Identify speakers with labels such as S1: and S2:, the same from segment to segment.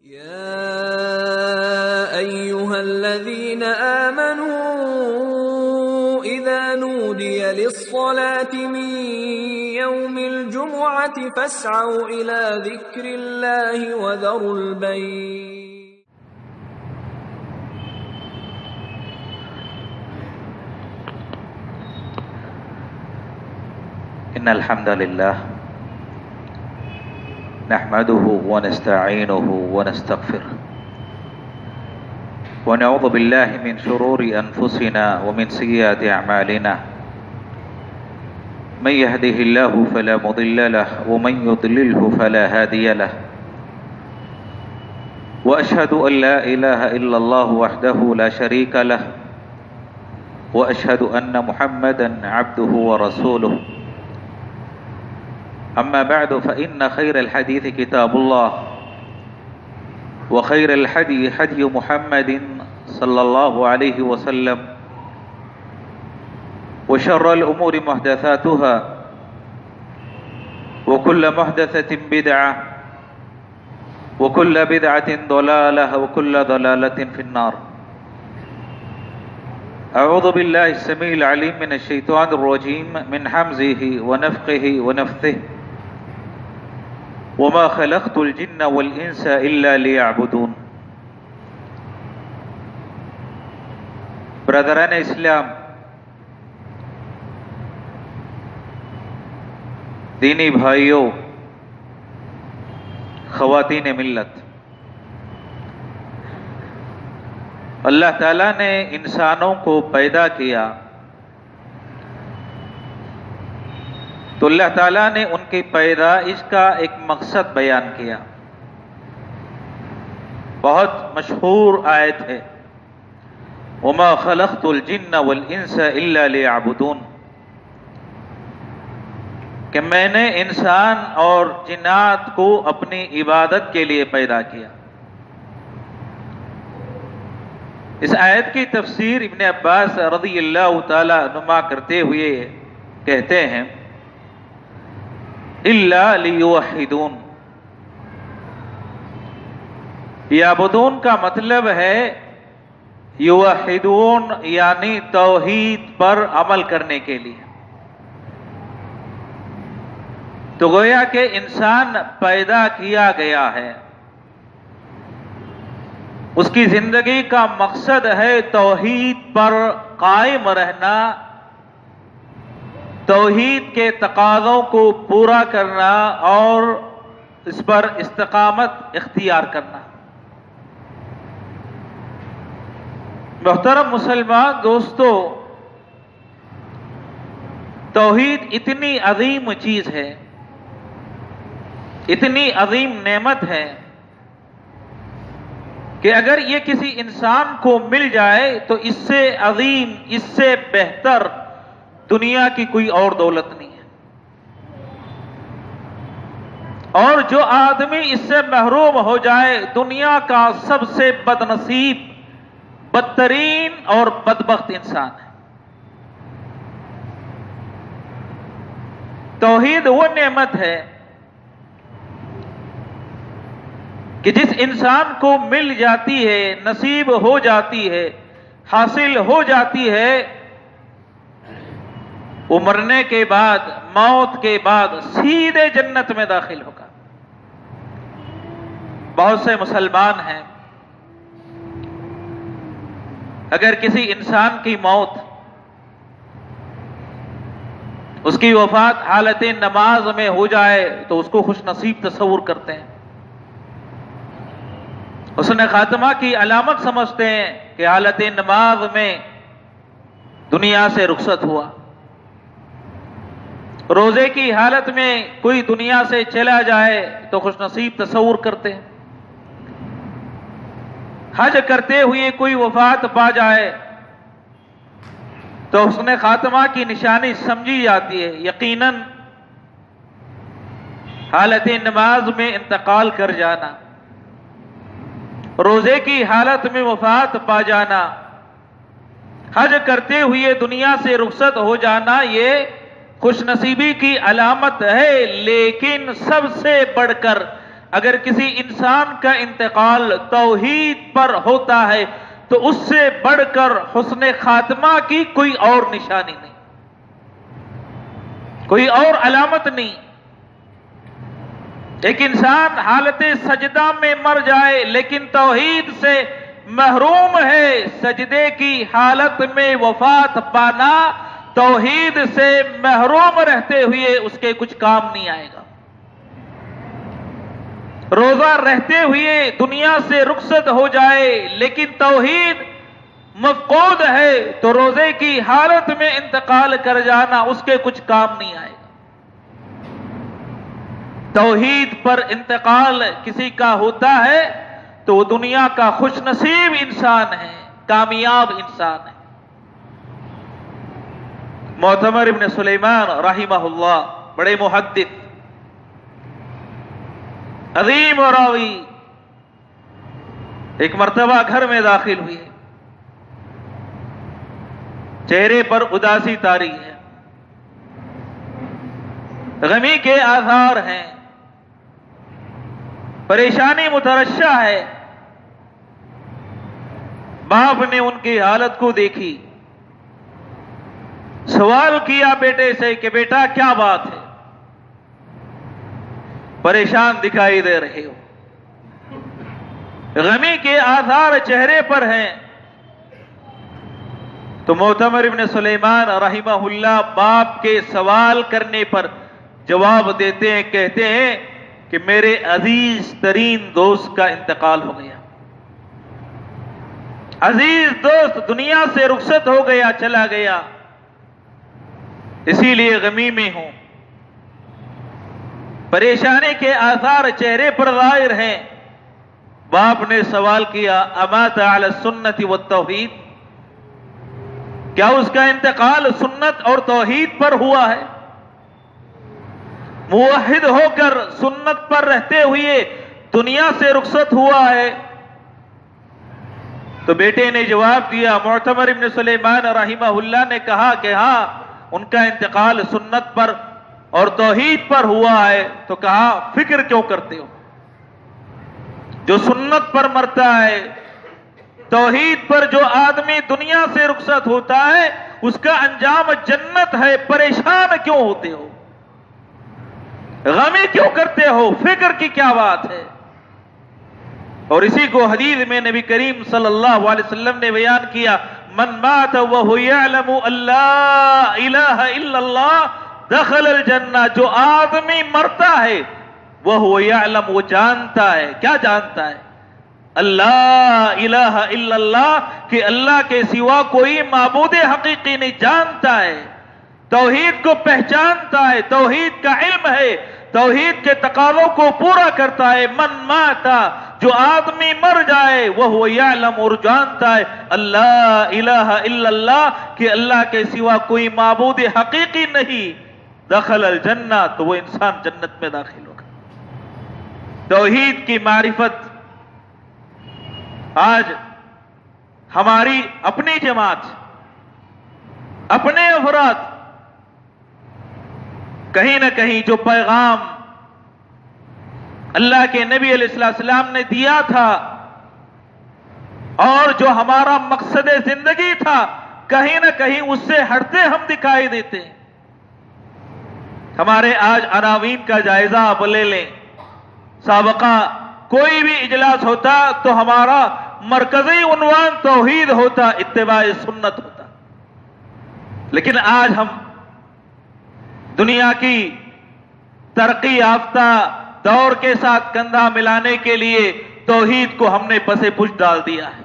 S1: يا أيها الذين آمنوا إذا نودي للصلاة من يوم الجمعة فاسعوا إلى ذكر الله وذروا البيع.
S2: إن الحمد لله نحمده ونستعينه ونستغفره ونعوذ بالله من شرور أنفسنا ومن سيئات أعمالنا من يهده الله فلا مضل له ومن يضلله فلا هادي له وأشهد أن لا إله إلا الله وحده لا شريك له وأشهد أن محمدا عبده ورسوله أما بعد فإن خير الحديث كتاب الله وخير الحدي حدي محمد صلى الله عليه وسلم وشر الأمور محدثاتها وكل محدثة بدعة وكل بدعة ضلالة وكل ضلالة في النار. أعوذ بالله السميع العليم من الشيطان الرجيم من حمزه ونفخه ونفثه وما خلقت الجن والإنس إلا ليعبدون. برادران اسلام، دینی بھائیوں، خواتین ملت، اللہ تعالیٰ نے انسانوں کو پیدا کیا تو اللہ تعالیٰ نے ان کی پیدائش کا ایک مقصد بیان کیا. بہت مشہور آیت ہے، وَمَا خَلَقْتُ الْجِنَّ وَالْإِنسَ إِلَّا لِيَعْبُدُونَ، کہ میں نے انسان اور جنات کو اپنی عبادت کے لیے پیدا کیا. اس آیت کی تفسیر ابن عباس رضی اللہ تعالی عنہما کرتے ہوئے کہتے ہیں الا لیوحدون. یعبدون کا مطلب ہے یوحدون، یعنی توحید پر عمل کرنے کے لیے. تو گویا کہ انسان پیدا کیا گیا ہے، اس کی زندگی کا مقصد ہے توحید پر قائم رہنا، توحید کے تقاضوں کو پورا کرنا اور اس پر استقامت اختیار کرنا. محترم مسلمان دوستو، توحید اتنی عظیم چیز ہے، اتنی عظیم نعمت ہے کہ اگر یہ کسی انسان کو مل جائے تو اس سے عظیم، اس سے بہتر دنیا کی کوئی اور دولت نہیں ہے. اور جو آدمی اس سے محروم ہو جائے دنیا کا سب سے بد نصیب، بدترین اور بدبخت انسان ہے. توحید وہ نعمت ہے کہ جس انسان کو مل جاتی ہے، نصیب ہو جاتی ہے، حاصل ہو جاتی ہے، وہ مرنے کے بعد، موت کے بعد سیدھے جنت میں داخل ہوگا. بہت سے مسلمان ہیں، اگر کسی انسان کی موت، اس کی وفات حالت نماز میں ہو جائے تو اس کو خوش نصیب تصور کرتے ہیں، اس نے خاتمہ کی علامت سمجھتے ہیں کہ حالت نماز میں دنیا سے رخصت ہوا. روزے کی حالت میں کوئی دنیا سے چلا جائے تو خوش نصیب تصور کرتے ہیں. حج کرتے ہوئے کوئی وفات پا جائے تو حسن خاتمہ کی نشانی سمجھی جاتی ہے. یقیناً حالت نماز میں انتقال کر جانا، روزے کی حالت میں وفات پا جانا، حج کرتے ہوئے دنیا سے رخصت ہو جانا، یہ خوش نصیبی کی علامت ہے. لیکن سب سے بڑھ کر اگر کسی انسان کا انتقال توحید پر ہوتا ہے تو اس سے بڑھ کر حسن خاتمہ کی کوئی اور نشانی نہیں، کوئی اور علامت نہیں۔ ایک انسان حالت سجدہ میں مر جائے لیکن توحید سے محروم ہے، سجدے کی حالت میں وفات پانا توحید سے محروم رہتے ہوئے اس کے کچھ کام نہیں آئے گا۔ روزہ رہتے ہوئے دنیا سے رخصت ہو جائے لیکن توحید مفقود ہے تو روزے کی حالت میں انتقال کر جانا اس کے کچھ کام نہیں آئے گا۔ توحید پر انتقال کسی کا ہوتا ہے تو وہ دنیا کا خوش نصیب انسان ہے، کامیاب انسان ہے۔ معتمر ابن سلیمان رحمہ اللہ بڑے محدث، عظیم و راوی، ایک مرتبہ گھر میں داخل ہوئے، چہرے پر اداسی طاری ہے، غمی کے آثار ہیں، پریشانی مترشح ہے۔ باپ نے ان کی حالت کو دیکھی، سوال کیا بیٹے سے کہ بیٹا کیا بات ہے، پریشان دکھائی دے رہے ہو، غمی کے آثار چہرے پر ہیں۔ تو معتمر ابن سلیمان رحمہ اللہ باپ کے سوال کرنے پر جواب دیتے ہیں، کہتے ہیں کہ میرے عزیز ترین دوست کا انتقال ہو گیا، عزیز دوست دنیا سے رخصت ہو گیا، چلا گیا، اسی لیے غمی میں ہوں، پریشانی کے آثار چہرے پر ظاہر ہیں۔ باپ نے سوال کیا امات علی السنت والتوحید، کیا اس کا انتقال سنت اور توحید پر ہوا ہے؟ موحد ہو کر سنت پر رہتے ہوئے دنیا سے رخصت ہوا ہے؟ تو بیٹے نے جواب دیا، معتمر ابن سلیمان رحمہ اللہ نے کہا کہ ہاں ان کا انتقال سنت پر اور توحید پر ہوا ہے۔ تو کہا فکر کیوں کرتے ہو، جو سنت پر مرتا ہے، توحید پر جو آدمی دنیا سے رخصت ہوتا ہے اس کا انجام جنت ہے، پریشان کیوں ہوتے ہو، غمی کیوں کرتے ہو، فکر کی کیا بات ہے؟ اور اسی کو حدیث میں نبی کریم صلی اللہ علیہ وسلم نے بیان کیا، من مات وهو يعلم ان لا الہ الا اللہ دخل الجنہ، جو آدمی مرتا ہے وهو يعلم، وہ جانتا ہے، کیا جانتا ہے؟ اللہ الہ الا اللہ، کہ اللہ کے سوا کوئی معبود حقیقی نہیں، جانتا ہے، توحید کو پہچانتا ہے، توحید کا علم ہے، توحید کے تقاضوں کو پورا کرتا ہے۔ من ماتا، جو آدمی مر جائے وہ یعلم، اور جانتا ہے اللہ الہ الا اللہ، کہ اللہ کے سوا کوئی معبود حقیقی نہیں، دخل الجنہ، تو وہ انسان جنت میں داخل ہوگا۔ توحید کی معرفت آج ہماری اپنی جماعت، اپنے افراد کہیں نہ کہیں جو پیغام اللہ کے نبی علیہ السلام نے دیا تھا اور جو ہمارا مقصد زندگی تھا، کہیں نہ کہیں اس سے ہٹتے ہم دکھائی دیتے ہیں۔ ہمارے آج عناوین کا جائزہ آپ لے لیں، سابقہ کوئی بھی اجلاس ہوتا تو ہمارا مرکزی عنوان توحید ہوتا، اتباع سنت ہوتا، لیکن آج ہم دنیا کی ترقی یافتہ دور کے ساتھ کندھا ملانے کے لیے توحید کو ہم نے پس پش ڈال دیا ہے،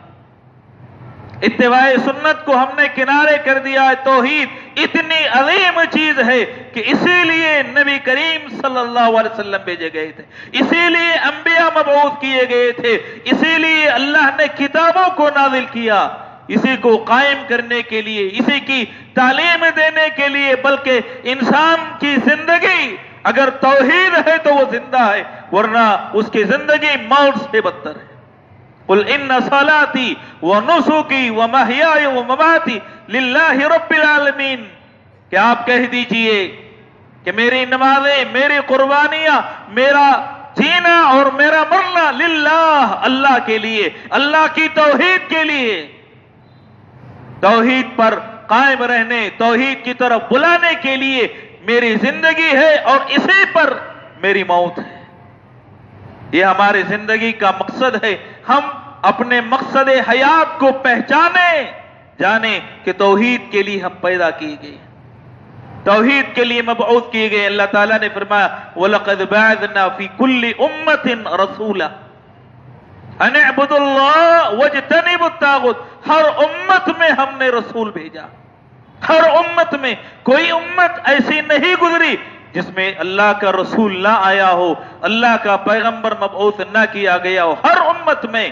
S2: اتباع سنت کو ہم نے کنارے کر دیا ہے۔ توحید اتنی عظیم چیز ہے کہ اسی لیے نبی کریم صلی اللہ علیہ وسلم بھیجے گئے تھے، اسی لیے انبیاء مبعوث کیے گئے تھے، اسی لیے اللہ نے کتابوں کو نازل کیا، اسی کو قائم کرنے کے لیے، اسی کی تعلیم دینے کے لیے، بلکہ انسان کی زندگی اگر توحید ہے تو وہ زندہ ہے، ورنہ اس کی زندگی موت سے بدتر ہے۔ قل ان صلاتي ونسكي ومحياي ومماتي للہ رب العالمین، کہ آپ کہہ دیجئے کہ میری نمازیں، میری قربانیاں، میرا جینا اور میرا مرنا للہ، اللہ کے لیے، اللہ کی توحید کے لیے، توحید پر قائم رہنے، توحید کی طرف بلانے کے لیے میری زندگی ہے اور اسی پر میری موت ہے۔ یہ ہماری زندگی کا مقصد ہے۔ ہم اپنے مقصد حیات کو پہچانیں، جانیں کہ توحید کے لیے ہم پیدا کیے گئے، توحید کے لیے مبعوث کیے گئے۔ اللہ تعالیٰ نے فرمایا وَلَقَدْ بَعَثْنَا فِي كُلِّ أُمَّةٍ رَسُولًا أَنِ اعْبُدُوا اللَّهَ وَاجْتَنِبُوا الطَّاغُوتَ۔ ہر امت میں ہم نے رسول بھیجا، ہر امت میں، کوئی امت ایسی نہیں گزری جس میں اللہ کا رسول نہ آیا ہو، اللہ کا پیغمبر مبعوث نہ کیا گیا ہو، ہر امت میں۔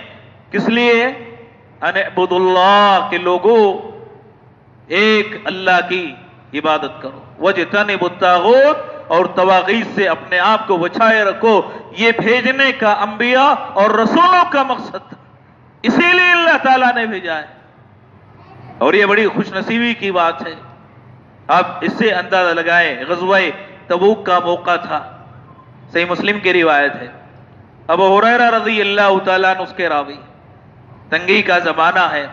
S2: کس لیے؟ ان اعبدوا اللہ، کہ لوگوں ایک اللہ کی عبادت کرو، واجتنبوا الطاغوت، اور طواغیت سے اپنے آپ کو بچائے رکھو۔ یہ بھیجنے کا انبیاء اور رسولوں کا مقصد تھا، اسی لیے اللہ تعالیٰ نے بھیجا ہے، اور یہ بڑی خوش نصیبی کی بات ہے۔ آپ اس سے اندازہ لگائیں، غزوہ تبوک کا موقع تھا، صحیح مسلم کی روایت ہے، ابو ہریرہ رضی اللہ تعالیٰ عنہ اس کے راوی، تنگی کا زمانہ ہے،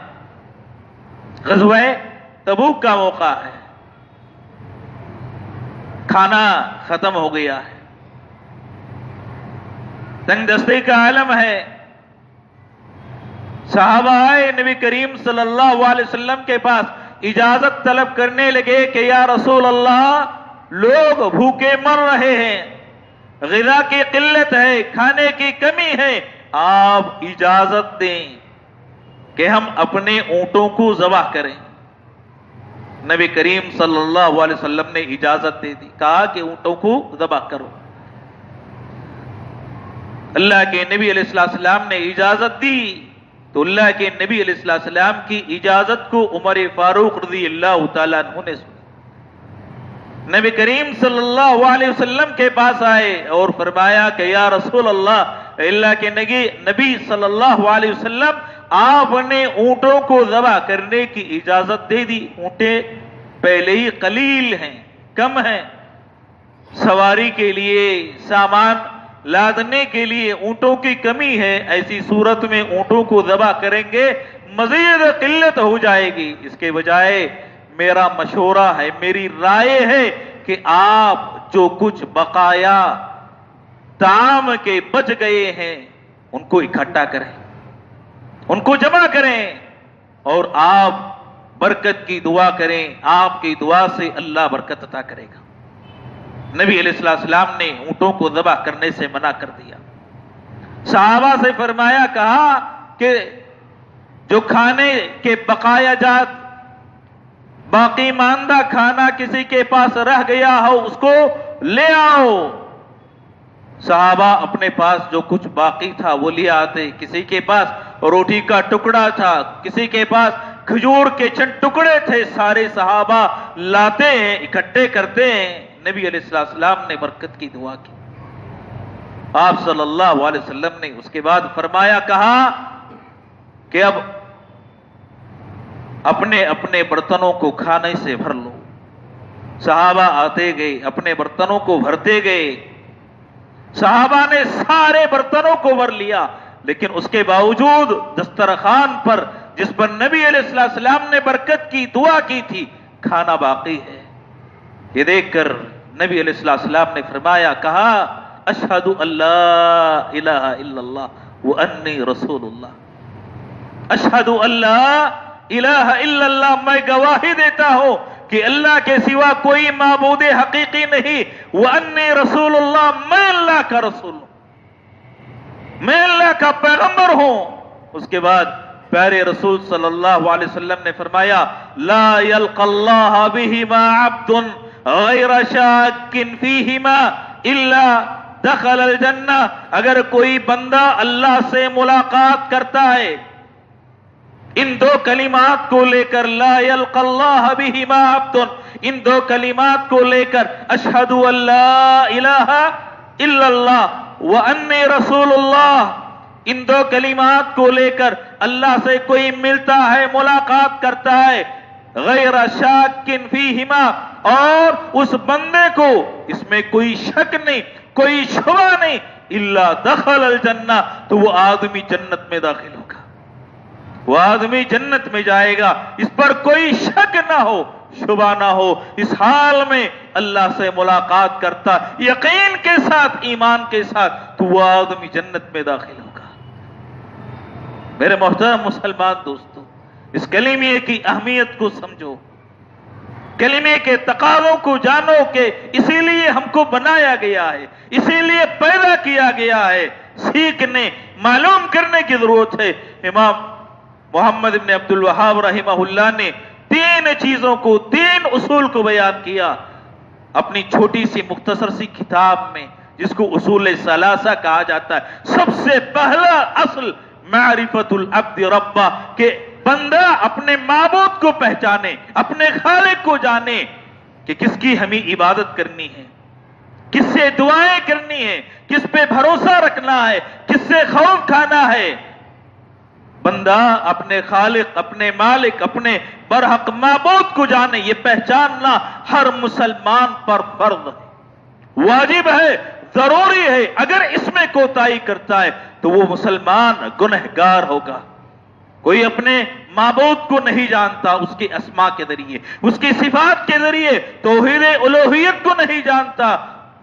S2: غزوہ تبوک کا موقع ہے، کھانا ختم ہو گیا ہے، تنگ دستی کا عالم ہے۔ صحابہ آئے نبی کریم صلی اللہ علیہ وسلم کے پاس، اجازت طلب کرنے لگے کہ یا رسول اللہ، لوگ بھوکے مر رہے ہیں، غذا کی قلت ہے، کھانے کی کمی ہے، آپ اجازت دیں کہ ہم اپنے اونٹوں کو ذبح کریں۔ نبی کریم صلی اللہ علیہ وسلم نے اجازت دے دی، کہا کہ اونٹوں کو ذبح کرو۔ اللہ کے نبی علیہ السلام نے اجازت دی تو اللہ کے نبی علیہ السلام کی اجازت کو عمر فاروق رضی اللہ تعالیٰ عنہ نے سنا۔ نبی کریم صلی اللہ علیہ وسلم کے پاس آئے اور فرمایا کہ یا رسول اللہ کے نبی صلی اللہ علیہ وسلم، آپ نے اونٹوں کو ذبح کرنے کی اجازت دے دی، اونٹیں پہلے ہی قلیل ہیں، کم ہیں، سواری کے لیے، سامان لادنے کے لیے اونٹوں کی کمی ہے، ایسی صورت میں اونٹوں کو ذبح کریں گے مزید قلت ہو جائے گی، اس کے بجائے میرا مشورہ ہے، میری رائے ہے کہ آپ جو کچھ بقایا طعام کے بچ گئے ہیں ان کو اکٹھا کریں، ان کو جمع کریں اور آپ برکت کی دعا کریں، آپ کی دعا سے اللہ برکت عطا کرے گا۔ نبی علیہ السلام نے اونٹوں کو ذبح کرنے سے منع کر دیا۔ صحابہ سے فرمایا، کہا کہ جو کھانے کے بقایا جات، باقی ماندہ کھانا کسی کے پاس رہ گیا ہو اس کو لے آؤ۔ صحابہ اپنے پاس جو کچھ باقی تھا وہ لے آتے، کسی کے پاس روٹی کا ٹکڑا تھا، کسی کے پاس کھجور کے چند ٹکڑے تھے، سارے صحابہ لاتے ہیں، اکٹھے کرتے ہیں۔ نبی علیہ السلام نے برکت کی دعا کی، آپ صلی اللہ علیہ وسلم نے اس کے بعد فرمایا، کہا کہ اب اپنے اپنے برتنوں کو کھانے سے بھر لو۔ صحابہ آتے گئے، اپنے برتنوں کو بھرتے گئے، صحابہ نے سارے برتنوں کو بھر لیا، لیکن اس کے باوجود دسترخوان پر جس پر نبی علیہ السلام نے برکت کی دعا کی تھی کھانا باقی ہے۔ یہ دیکھ کر نبی علیہ السلام نے فرمایا، کہا اشہد ان لا الہ الا اللہ وانی رسول اللہ، اشہد ان لا الہ الا اللہ، میں گواہی دیتا ہوں کہ اللہ کے سوا کوئی معبود حقیقی نہیں، وانی رسول اللہ، میں اللہ کا رسول ہوں، میں اللہ کا پیغمبر ہوں۔ اس کے بعد پیارے رسول صلی اللہ علیہ وسلم نے فرمایا، لا یلقى اللہ بہما عبد غیر شاک فیہما الا دخل الجنہ، اگر کوئی بندہ اللہ سے ملاقات کرتا ہے ان دو کلمات کو لے کر، لا یلقى اللہ بہما عبد، ان دو کلمات کو لے کر، اشہد ان لا الہ الا اللہ وانی رسول اللہ، ان دو کلمات کو لے کر اللہ سے کوئی ملتا ہے، ملاقات کرتا ہے، غیر شاک فیہما، اور اس بندے کو اس میں کوئی شک نہیں، کوئی شبہ نہیں الا دخل الجنہ، تو وہ آدمی جنت میں داخل ہوگا، وہ آدمی جنت میں جائے گا، اس پر کوئی شک نہ ہو، شبہ نہ ہو۔ اس حال میں اللہ سے ملاقات کرتا یقین کے ساتھ، ایمان کے ساتھ، تو وہ آدمی جنت میں داخل ہوگا۔ میرے محترم مسلمان دوستو، اس کلمے کی اہمیت کو سمجھو، کلمے کے تقاضوں کو جانو کہ اسی لیے ہم کو بنایا گیا ہے، اسی لیے پیدا کیا گیا ہے۔ سیکھنے، معلوم کرنے کی ضرورت ہے۔ امام محمد بن عبد الوہاب رحمہ اللہ نے 3 چیزوں کو، 3 اصول کو بیان کیا اپنی چھوٹی سی مختصر سی کتاب میں، جس کو اصول ثلاثہ کہا جاتا ہے۔ سب سے پہلا اصل معرفت العبد ربہ، کہ بندہ اپنے معبود کو پہچانے، اپنے خالق کو جانے کہ کس کی ہمیں عبادت کرنی ہے، کس سے دعائیں کرنی ہے، کس پہ بھروسہ رکھنا ہے، کس سے خوف کھانا ہے۔ بندہ اپنے خالق، اپنے مالک، اپنے برحق معبود کو جانے، یہ پہچاننا ہر مسلمان پر فرض ہے، واجب ہے، ضروری ہے۔ اگر اس میں کوتاہی کرتا ہے تو وہ مسلمان گنہگار ہوگا۔ کوئی اپنے معبود کو نہیں جانتا اس کے اسماء کے ذریعے، اس کی صفات کے ذریعے، توحید الوہیت کو نہیں جانتا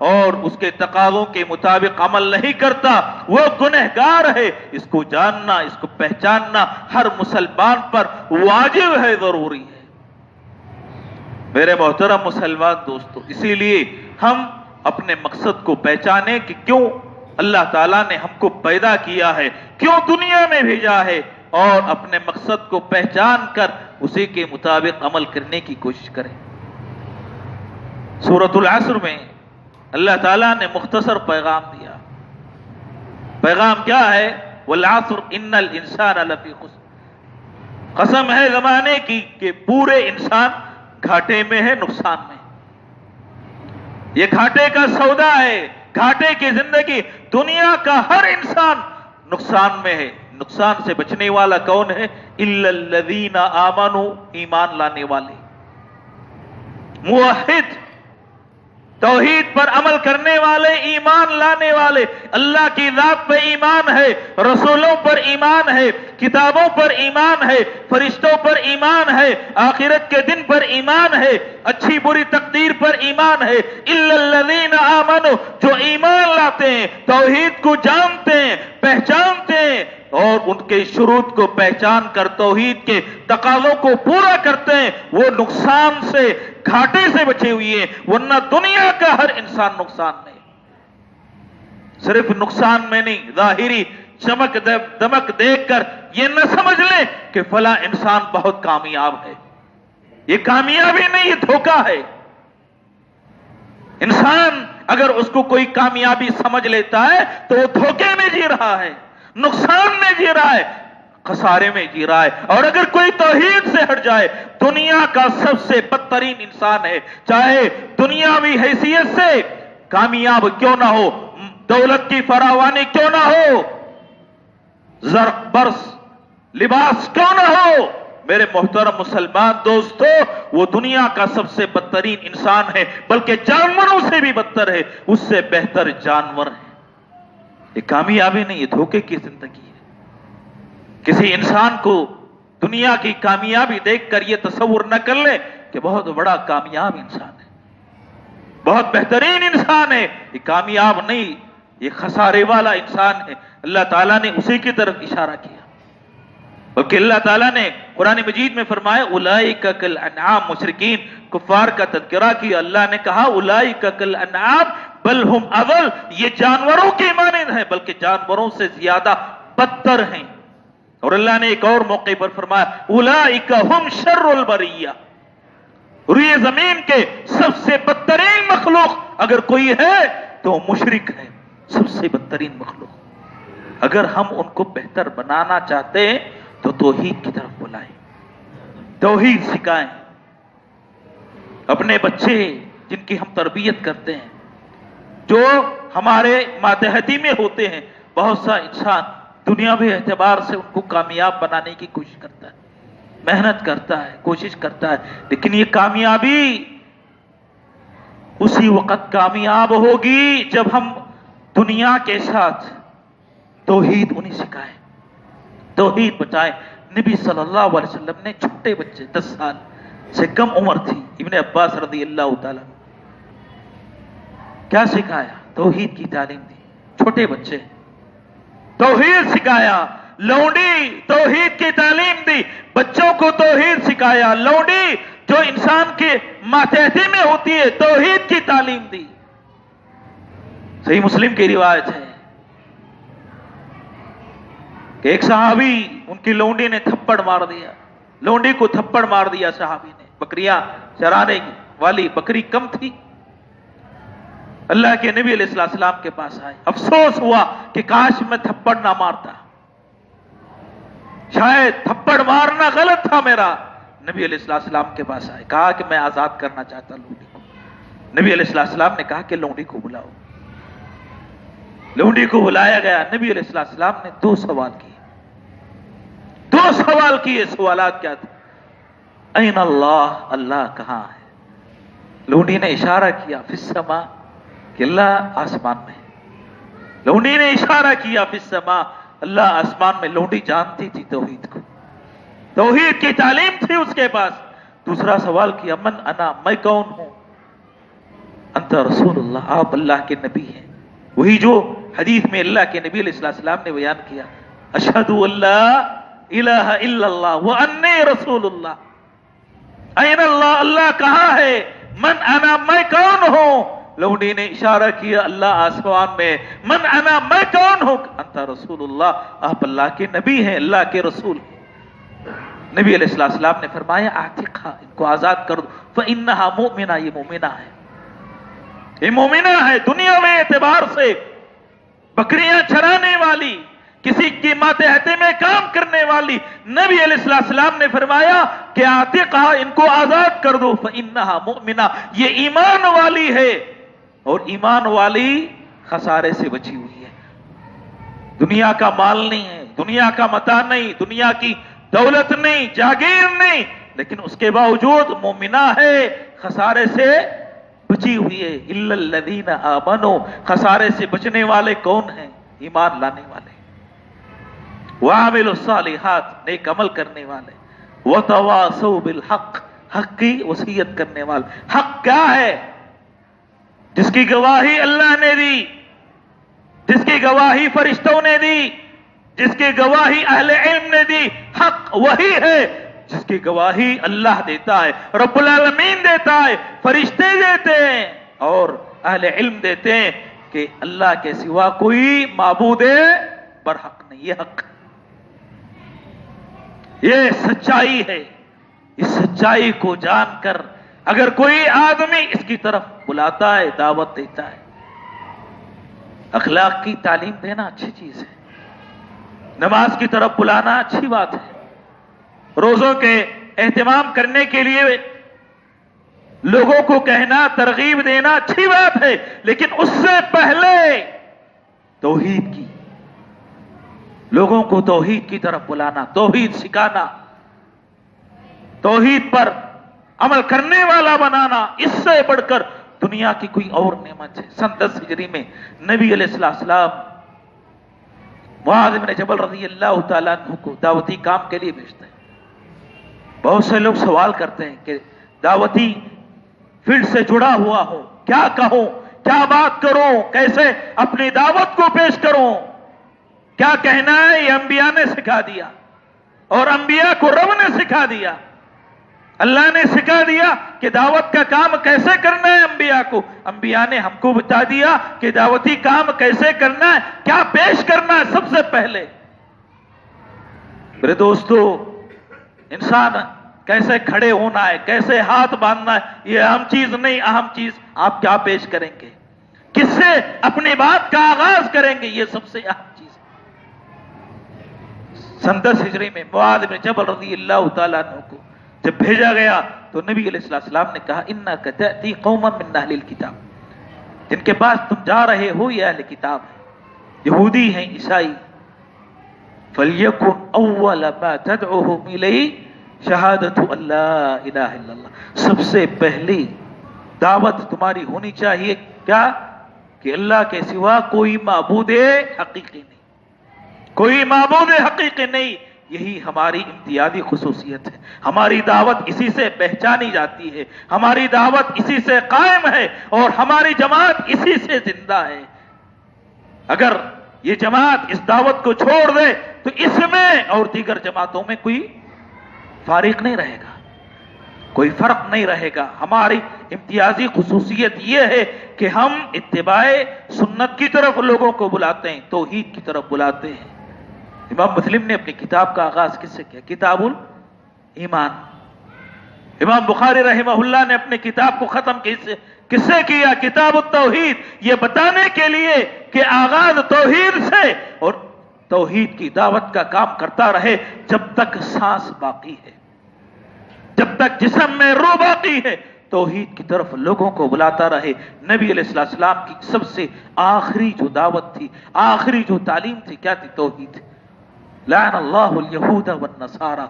S2: اور اس کے تقاضوں کے مطابق عمل نہیں کرتا، وہ گنہگار ہے۔ اس کو جاننا، اس کو پہچاننا ہر مسلمان پر واجب ہے، ضروری ہے۔ میرے محترم مسلمان دوستو، اسی لیے ہم اپنے مقصد کو پہچانیں کہ کیوں اللہ تعالیٰ نے ہم کو پیدا کیا ہے، کیوں دنیا میں بھیجا ہے، اور اپنے مقصد کو پہچان کر اسی کے مطابق عمل کرنے کی کوشش کریں۔ سورۃ العصر میں اللہ تعالیٰ نے مختصر پیغام دیا۔ پیغام کیا ہے؟ والعصر ان الانسان لفی خسر، قسم ہے زمانے کی کہ پورے انسان گھاٹے میں ہے، نقصان میں۔ یہ گھاٹے کا سودا ہے، گھاٹے کی زندگی۔ دنیا کا ہر انسان نقصان میں ہے۔ نقصان سے بچنے والا کون ہے؟ الا الذین آمنوا، ایمان لانے والے، موحد، توحید پر عمل کرنے والے، ایمان لانے والے، اللہ کی ذات پہ ایمان ہے، رسولوں پر ایمان ہے، کتابوں پر ایمان ہے، فرشتوں پر ایمان ہے، آخرت کے دن پر ایمان ہے، اچھی بری تقدیر پر ایمان ہے۔ الا الذین آمنوا، جو ایمان لاتے ہیں، توحید کو جانتے ہیں، پہچانتے ہیں اور ان کے شروط کو پہچان کر توحید کے تقاضوں کو پورا کرتے ہیں، وہ نقصان سے، گھاٹے سے بچے ہوئے ہیں۔ ورنہ دنیا کا ہر انسان نقصان میں، صرف نقصان میں نہیں، ظاہری چمک دمک دیکھ کر یہ نہ سمجھ لیں کہ فلاں انسان بہت کامیاب ہے۔ یہ کامیابی نہیں، یہ دھوکہ ہے۔ انسان اگر اس کو کوئی کامیابی سمجھ لیتا ہے تو وہ دھوکے میں جی رہا ہے، نقصان میں جی رہا ہے، خسارے میں جی رہا ہے۔ اور اگر کوئی توحید سے ہٹ جائے، دنیا کا سب سے بدترین انسان ہے، چاہے دنیاوی حیثیت سے کامیاب کیوں نہ ہو، دولت کی فراوانی کیوں نہ ہو، زرق برس لباس کیوں نہ ہو، میرے محترم مسلمان دوستو، وہ دنیا کا سب سے بدترین انسان ہے، بلکہ جانوروں سے بھی بدتر ہے، اس سے بہتر جانور ہے۔ یہ کامیابی نہیں، یہ دھوکے کی زندگی ہے۔ کسی انسان کو دنیا کی کامیابی دیکھ کر یہ تصور نہ کر لے کہ بہت بڑا کامیاب انسان ہے، بہت بہترین انسان ہے۔ یہ کامیاب نہیں، یہ خسارے والا انسان ہے۔ اللہ تعالیٰ نے اسی کی طرف اشارہ کیا، بلکہ اللہ تعالیٰ نے قرآن مجید میں فرمایا اولئک کالانعام، مشرکین کفار کا تذکرہ کیا۔ اللہ نے کہا اولئک کالانعام بل ہم اضل، یہ جانوروں کے مانند ہیں، بلکہ جانوروں سے زیادہ بدتر ہیں۔ اور اللہ نے ایک اور موقع پر فرمایا اولئک ہم شر البریہ، روئے زمین کے سب سے بدترین مخلوق اگر کوئی ہے تو مشرک ہے، سب سے بدترین مخلوق۔ اگر ہم ان کو بہتر بنانا چاہتے ہیں تو توحید کی طرف بلائیں، توحید سکھائیں۔ اپنے بچے جن کی ہم تربیت کرتے ہیں، جو ہمارے ماتحتی میں ہوتے ہیں، بہت سا انسان دنیاوی اعتبار سے ان کو کامیاب بنانے کی کوشش کرتا ہے، محنت کرتا ہے، کوشش کرتا ہے، لیکن یہ کامیابی اسی وقت کامیاب ہوگی جب ہم دنیا کے ساتھ توحید انہیں سکھائے، توحید بچائے۔ نبی صلی اللہ علیہ وسلم نے چھوٹے بچے 10 سال سے کم عمر تھی، ابن عباس رضی اللہ تعالیٰ کیا سکھایا؟ توحید کی تعلیم دی۔ چھوٹے بچے توحید سکھایا، لونڈی توحید کی تعلیم دی، بچوں کو توحید سکھایا، لونڈی جو انسان کے ماتحتی میں ہوتی ہے توحید کی تعلیم دی۔ صحیح مسلم کی روایت ہے کہ ایک صحابی ان کی لونڈی نے تھپڑ مار دیا، لونڈی کو تھپڑ مار دیا صحابی نے۔ بکریاں چرانے والی بکری کم تھی، اللہ کے نبی علیہ السلام کے پاس آئے، افسوس ہوا کہ کاش میں تھپڑ نہ مارتا، شاید تھپڑ مارنا غلط تھا میرا۔ نبی علیہ السلام کے پاس آئے، کہا کہ میں آزاد کرنا چاہتا لونڈی کو۔ نبی علیہ السلام نے کہا کہ لونڈی کو بلاؤ۔ لونڈی کو بلایا گیا، نبی علیہ السلام نے 2 سوال کیے، 2 سوال کیے۔ سوالات کیا تھے؟ این اللہ، اللہ کہاں ہے؟ لونڈی نے اشارہ کیا فی السماء، کہ اللہ آسمان میں۔ لونڈی نے اشارہ کیا فی السماء، اللہ آسمان میں۔ لونڈی جانتی تھی توحید کو، توحید کی تعلیم تھی اس کے پاس۔ دوسرا سوال کیا، من انا، میں کون ہوں؟ انت رسول اللہ، آپ اللہ کے نبی ہیں، وہی جو حدیث میں اللہ کے نبی علیہ السلام نے بیان کیا، اشہد اللہ الہ الا اللہ وانی رسول اللہ۔ این اللہ، اللہ کہاں ہے؟ من انا، میں کون ہوں؟ لونڈی نے اشارہ کیا اللہ آسمان میں۔ من انا، میں کون ہوں؟ انت رسول اللہ، آپ اللہ کے نبی ہیں، اللہ کے رسول ہیں۔ نبی علیہ السلام نے فرمایا اعتقھا، ان کو آزاد کر دو، فإنہا مؤمنہ، یہ مومنہ ہے، یہ مومنہ ہے۔ دنیا میں اعتبار سے بکریاں چرانے والی، کسی کی ماتحتی میں کام کرنے والی، نبی علیہ السلام نے فرمایا کہ اعتقھا، ان کو آزاد کر دو، فإنہا مؤمنہ، یہ ایمان والی ہے، اور ایمان والی خسارے سے بچی ہوئی ہے۔ دنیا کا مال نہیں ہے، دنیا کا متاع نہیں، دنیا کی دولت نہیں، جاگیر نہیں، لیکن اس کے باوجود مومنہ ہے، خسارے سے بچی ہوئی ہے۔ الا الذین آمنوا، خسارے سے بچنے والے کون ہیں؟ ایمان لانے والے، وعملوا الصالحات، نیک عمل کرنے والے، وتواصوا بالحق، حق کی وصیت کرنے والے۔ حق کیا ہے؟ جس کی گواہی اللہ نے دی، جس کی گواہی فرشتوں نے دی، جس کی گواہی اہل علم نے دی، حق وہی ہے جس کی گواہی اللہ دیتا ہے، رب العالمین دیتا ہے، فرشتے دیتے ہیں اور اہل علم دیتے ہیں کہ اللہ کے سوا کوئی معبود برحق نہیں۔ یہ حق، یہ سچائی ہے۔ اس سچائی کو جان کر اگر کوئی آدمی اس کی طرف بلاتا ہے، دعوت دیتا ہے، اخلاق کی تعلیم دینا اچھی چیز ہے، نماز کی طرف بلانا اچھی بات ہے، روزوں کے اہتمام کرنے کے لیے لوگوں کو کہنا، ترغیب دینا اچھی بات ہے، لیکن اس سے پہلے توحید کی، لوگوں کو توحید کی طرف بلانا، توحید سکھانا، توحید پر عمل کرنے والا بنانا، اس سے بڑھ کر دنیا کی کوئی اور نعمت ہے۔ سن 10 ہجری میں نبی علیہ السلام معاذ بن جبل رضی اللہ تعالیٰ عنہ کو دعوتی کام کے لیے بھیجتے ہیں۔ بہت سے لوگ سوال کرتے ہیں کہ دعوتی فیلڈ سے جڑا ہوا ہوں، کیا کہوں، کیا بات کروں، کیسے اپنی دعوت کو پیش کروں، کیا کہنا ہے؟ یہ انبیاء نے سکھا دیا، اور انبیاء کو رب نے سکھا دیا، اللہ نے سکھا دیا کہ دعوت کا کام کیسے کرنا ہے۔ انبیاء نے ہم کو بتا دیا کہ دعوتی کام کیسے کرنا ہے، کیا پیش کرنا ہے۔ سب سے پہلے میرے دوستو، انسان کیسے کھڑے ہونا ہے، کیسے ہاتھ باندھنا ہے، یہ اہم چیز نہیں، اہم چیز آپ کیا پیش کریں گے، کس سے اپنی بات کا آغاز کریں گے، یہ سب سے اہم چیز ہے۔ سن 10 ہجری میں معاذ بن جبل رضی اللہ تعالیٰ عنہ کو جب بھیجا گیا تو نبی علیہ السلام نے کہا انک تأتی قوما من اہل الکتاب، جن کے پاس تم جا رہے ہو یہ اہل کتاب ہیں، یہودی ہیں، عیسائی، فلیکن اول ما تدعوہم الیہ شہادت ان لا الہ الا اللہ، سب سے پہلی دعوت تمہاری ہونی چاہیے کیا؟ کہ اللہ کے سوا کوئی معبود حقیقی نہیں، کوئی معبود حقیقی نہیں۔ یہی ہماری امتیازی خصوصیت ہے، ہماری دعوت اسی سے پہچانی جاتی ہے، ہماری دعوت اسی سے قائم ہے، اور ہماری جماعت اسی سے زندہ ہے۔ اگر یہ جماعت اس دعوت کو چھوڑ دے تو اس میں اور دیگر جماعتوں میں کوئی فارق نہیں رہے گا، کوئی فرق نہیں رہے گا۔ ہماری امتیازی خصوصیت یہ ہے کہ ہم اتباع سنت کی طرف لوگوں کو بلاتے ہیں، توحید کی طرف بلاتے ہیں۔ امام مسلم نے اپنی کتاب کا آغاز کس سے کیا؟ کتاب الایمان۔ امام بخاری رحمہ اللہ نے اپنی کتاب کو ختم کس سے کیا؟ کتاب التوحید، یہ بتانے کے لیے کہ آغاز توحید سے، اور توحید کی دعوت کا کام کرتا رہے جب تک سانس باقی ہے، جب تک جسم میں روح باقی ہے، توحید کی طرف لوگوں کو بلاتا رہے۔ نبی علیہ السلام کی سب سے آخری جو دعوت تھی، آخری جو تعلیم تھی، کیا تھی؟ توحید۔ لعن اللہ الیہود والنصارى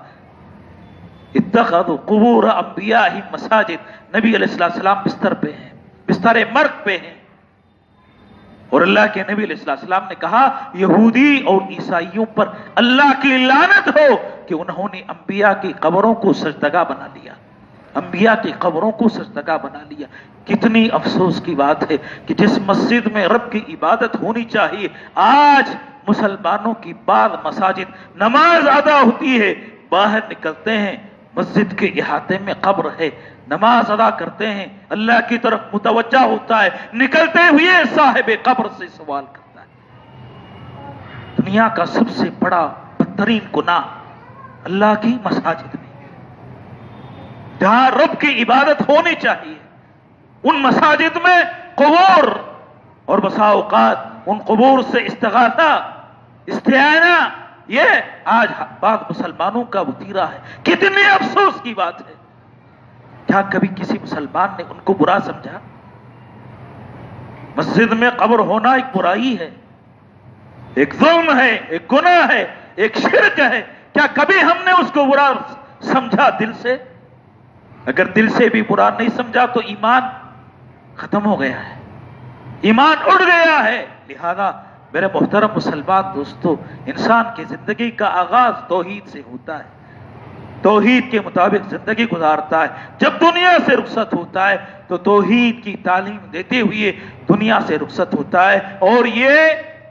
S2: اتخذوا قبور انبیائہم مساجد۔ نبی علیہ السلام بستر پہ ہیں، بستر مرگ پہ ہیں، اور اللہ کے نبی علیہ السلام نے کہا یہودی اور عیسائیوں پر اللہ کی لعنت ہو کہ انہوں نے انبیاء کی قبروں کو سجدگاہ بنا لیا، انبیاء کی قبروں کو سجدگاہ بنا لیا۔ کتنی افسوس کی بات ہے کہ جس مسجد میں رب کی عبادت ہونی چاہیے، آج مسلمانوں کی بعض مساجد نماز ادا ہوتی ہے، باہر نکلتے ہیں مسجد کے احاطے میں قبر ہے، نماز ادا کرتے ہیں، اللہ کی طرف متوجہ ہوتا ہے، نکلتے ہوئے صاحب قبر سے سوال کرتا ہے۔ دنیا کا سب سے بڑا بدترین گناہ اللہ کی مساجد میں، جہاں رب کی عبادت ہونی چاہیے، ان مساجد میں قبور، اور بسا اوقات ان قبور سے استغاثہ، استعانہ، یہ آج بعض مسلمانوں کا وتیرہ ہے۔ کتنے افسوس کی بات ہے۔ کیا کبھی کسی مسلمان نے ان کو برا سمجھا؟ مسجد میں قبر ہونا ایک برائی ہے، ایک ظلم ہے، ایک گناہ ہے، ایک شرک ہے۔ کیا کبھی ہم نے اس کو برا سمجھا دل سے؟ اگر دل سے بھی برا نہیں سمجھا تو ایمان ختم ہو گیا ہے، ایمان اڑ گیا ہے۔ لہذا میرے محترم مسلمان دوستو، انسان کی زندگی کا آغاز توحید سے ہوتا ہے، توحید کے مطابق زندگی گزارتا ہے۔ جب دنیا سے رخصت ہوتا ہے تو توحید کی تعلیم دیتے ہوئے دنیا سے رخصت ہوتا ہے، اور یہ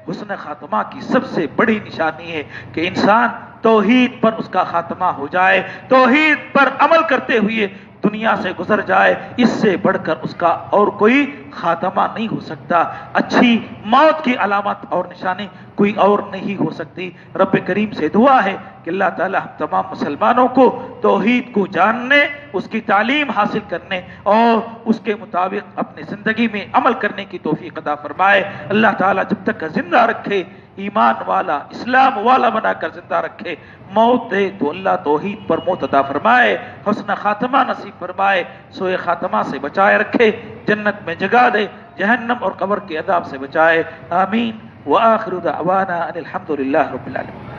S2: حسن خاتمہ کی سب سے بڑی نشانی ہے کہ انسان توحید پر اس کا خاتمہ ہو جائے، توحید پر عمل کرتے ہوئے دنیا سے گزر جائے۔ اس سے بڑھ کر اس کا اور کوئی خاتمہ نہیں ہو سکتا۔ اچھی موت کی علامت اور نشانی کوئی اور نہیں ہو سکتی۔ رب کریم سے دعا ہے کہ اللہ تعالی ہم تمام مسلمانوں کو توحید کو جاننے، اس کی تعلیم حاصل کرنے اور اس کے مطابق اپنی زندگی میں عمل کرنے کی توفیق عطا فرمائے۔ اللہ تعالی جب تک زندہ رکھے، ایمان والا، اسلام والا بنا کر زندہ رکھے، موت دے تو اللہ توحید پر موت عطا فرمائے، حسن خاتمہ نصیب فرمائے، سوء خاتمہ سے بچائے رکھے، جنت میں جگہ دے، جہنم اور قبر کے عذاب سے بچائے۔ آمین۔ وآخر دعوانا ان الحمد للہ رب العالمین۔